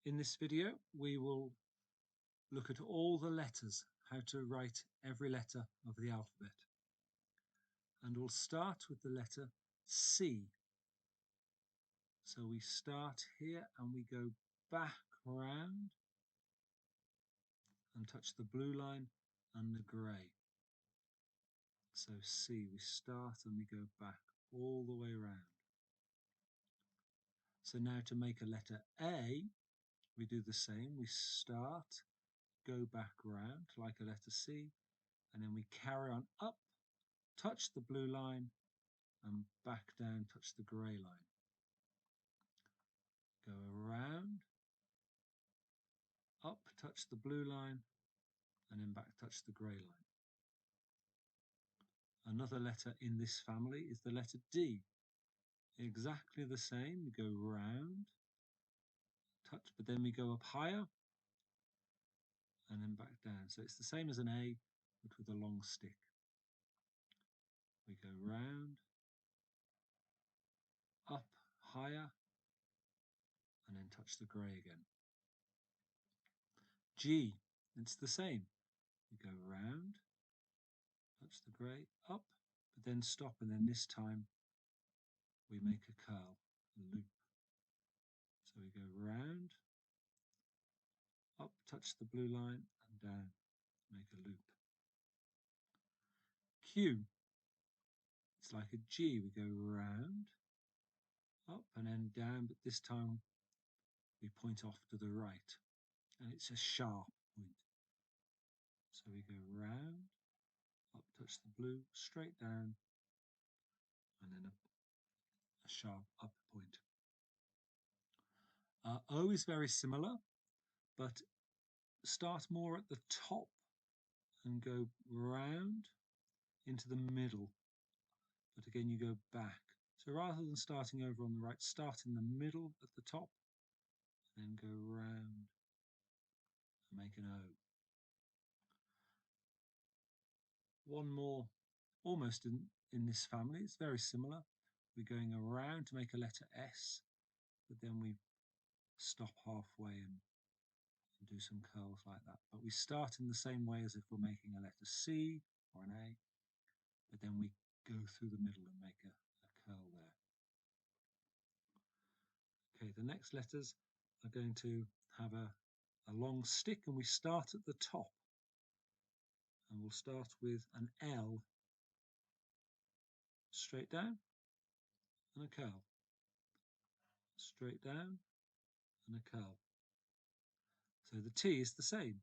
In this video, we will look at all the letters, how to write every letter of the alphabet. And we'll start with the letter C. So we start here and we go back round and touch the blue line and the grey. So C, we start and we go back all the way round. So now to make a letter A, we do the same. We start, go back round like a letter C, and then we carry on up, touch the blue line, and back down, touch the grey line. Go around, up, touch the blue line, and then back, touch the grey line. Another letter in this family is the letter D. Exactly the same. We go round, touch, but then we go up higher, and then back down. So it's the same as an A, but with a long stick. We go round, up, higher, and then touch the grey again. G, it's the same. We go round, touch the grey, up, but then stop, and then this time we make a curl, a loop. So we go round, up, touch the blue line, and down, make a loop. Q, it's like a G. We go round, up, and then down, but this time we point off to the right, and it's a sharp point. So we go round, up, touch the blue, straight down, and then a sharp up point. O is very similar, but start more at the top and go round into the middle. But again, you go back. So rather than starting over on the right, start in the middle at the top, and then go round and make an O. One more, almost in this family, it's very similar. We're going around to make a letter S, but then we stop halfway and do some curls like that. But we start in the same way as if we're making a letter C or an A, but then we go through the middle and make a curl there. Okay, the next letters are going to have a long stick, and we start at the top. And we'll start with an L, straight down, and a curl. Straight down, and a curl. So the T is the same.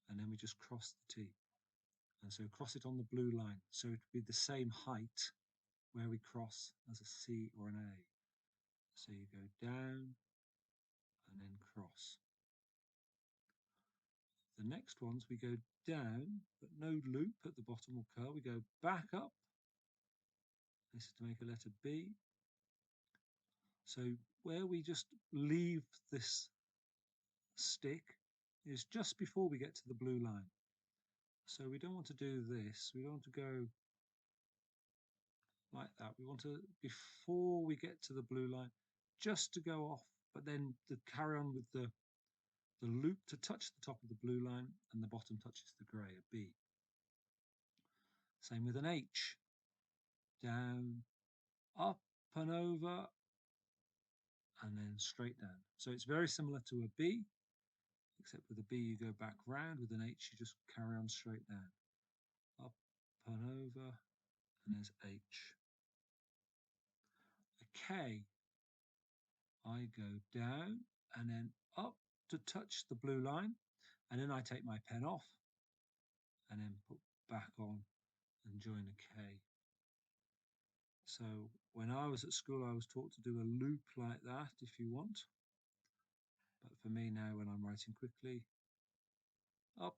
And then we just cross the T. And so cross it on the blue line. So it would be the same height where we cross as a C or an A. So you go down and then cross. The next ones we go down, but no loop at the bottom or curl. We go back up. This is to make a letter B. So where we just leave this stick is just before we get to the blue line. So we don't want to do this. We don't want to go like that. We want to, before we get to the blue line, just to go off, but then to carry on with the loop to touch the top of the blue line, and the bottom touches the grey, a B. Same with an H. Down, up and over, and then straight down. So it's very similar to a B, except with a B you go back round. With an H you just carry on straight down. Up and over, and there's H. A K, I go down and then up to touch the blue line, and then I take my pen off and then put back on and join a K. So when I was at school I was taught to do a loop like that if you want, but for me now when I'm writing quickly, up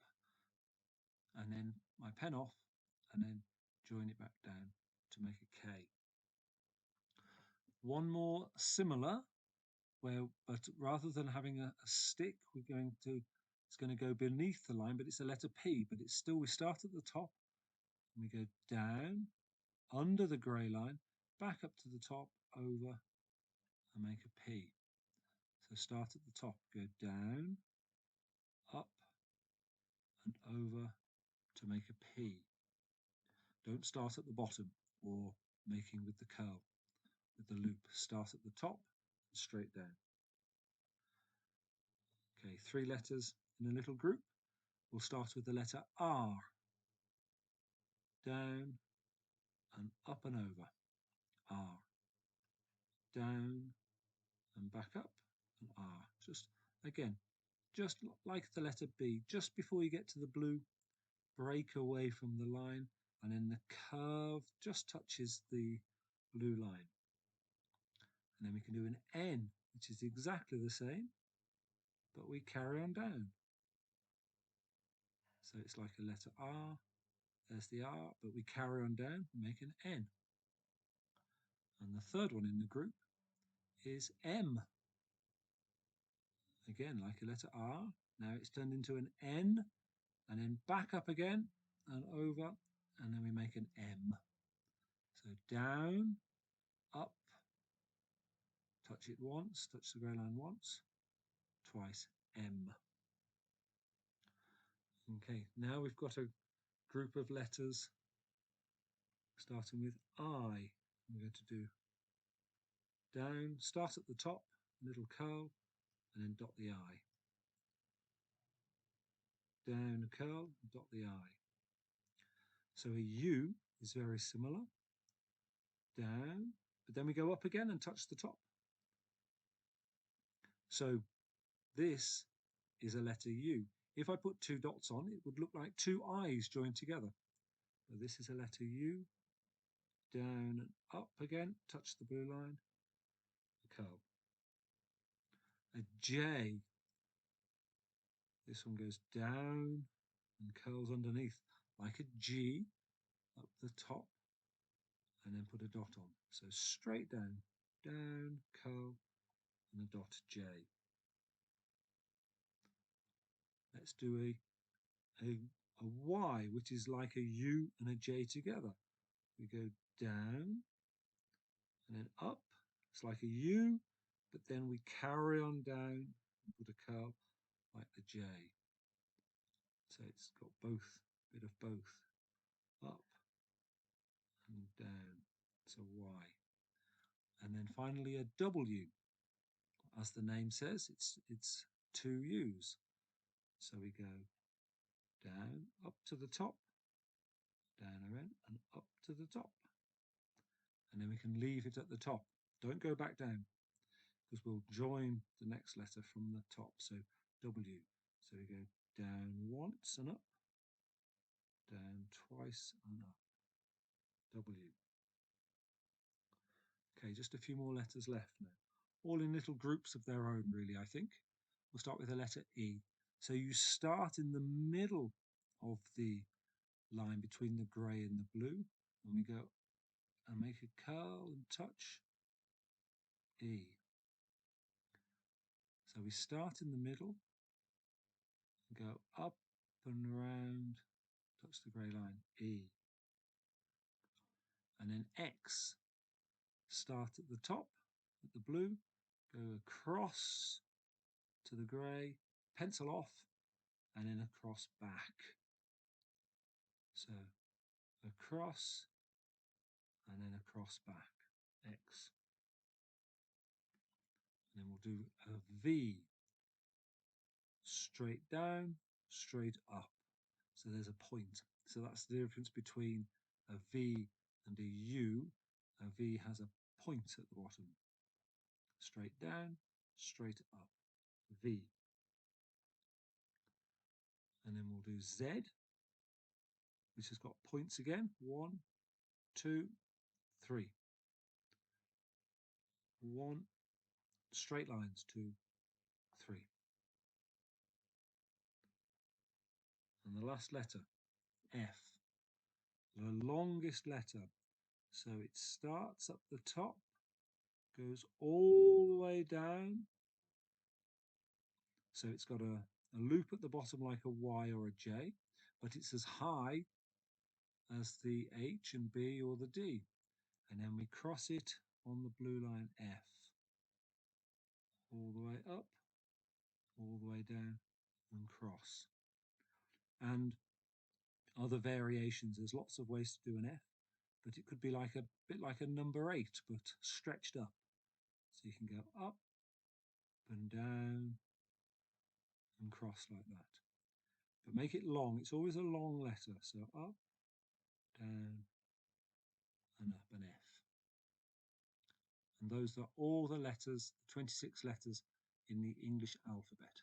and then my pen off and then join it back down to make a K. One more similar, but rather than having a stick, it's going to go beneath the line, but it's a letter P, but it's still, we start at the top and we go down under the grey line, back up to the top, over, and make a P. start at the top, go down, up and over to make a P. Don't start at the bottom or making with the curl, with the loop. Start at the top and straight down. Okay, 3 letters in a little group. We'll start with the letter R. Down and up and over. R. Down and back up and R. Just again, just like the letter B, just before you get to the blue, break away from the line, and then the curve just touches the blue line. And then we can do an N, which is exactly the same, but we carry on down. So it's like a letter R, there's the R, but we carry on down and make an N. And the third one in the group is M. Again, like a letter R, now it's turned into an N, and then back up again and over, and then we make an M. So down, up, touch it once, touch the grey line once, twice, M. Okay, now we've got a group of letters starting with I. We're going to do down, start at the top, little curl, and then dot the I. Down, curl, dot the I. So a U is very similar. Down, but then we go up again and touch the top. So this is a letter U. If I put 2 dots on, it would look like 2 I's joined together. So this is a letter U. Down and up again, touch the blue line, curl. A J. This one goes down and curls underneath like a G, up the top, and then put a dot on. So straight down, down, curl, and a dot J. Let's do a Y, which is like a U and a J together. We go down and then up. It's like a U, but then we carry on down and put a curl like the J. So it's got both, bit of both, up and down. So Y. And then finally a W. As the name says, it's 2 U's. So we go down, up to the top, down again, and up to the top. And then we can leave it at the top. Don't go back down, because we'll join the next letter from the top. So W. So we go down once and up, down twice and up. W. Okay, just a few more letters left now. All in little groups of their own, really, I think. We'll start with the letter E. So you start in the middle of the line between the grey and the blue, and we go and make a curl and touch E. So we start in the middle, go up and around, touch the grey line, E. And then X, start at the top, at the blue, go across to the grey, pencil off, and then across back. So across, and then across back, X. And then we'll do a V, straight down, straight up. So there's a point. So that's the difference between a V and a U. A V has a point at the bottom. Straight down, straight up. V. And then we'll do Z, which has got points again. 1, 2, 3. 1, straight lines, 2, 3. And the last letter, F, the longest letter. So it starts up the top, goes all the way down. So it's got a loop at the bottom like a Y or a J, but it's as high as the H and B or the D. And then we cross it on the blue line F. all the way up, all the way down, and cross. And other variations, there's lots of ways to do an F, but it could be like a bit like a number 8, but stretched up. So you can go up and down and cross like that. But make it long. It's always a long letter. So up, down, and up, an F. And those are all the letters, 26 letters in the English alphabet.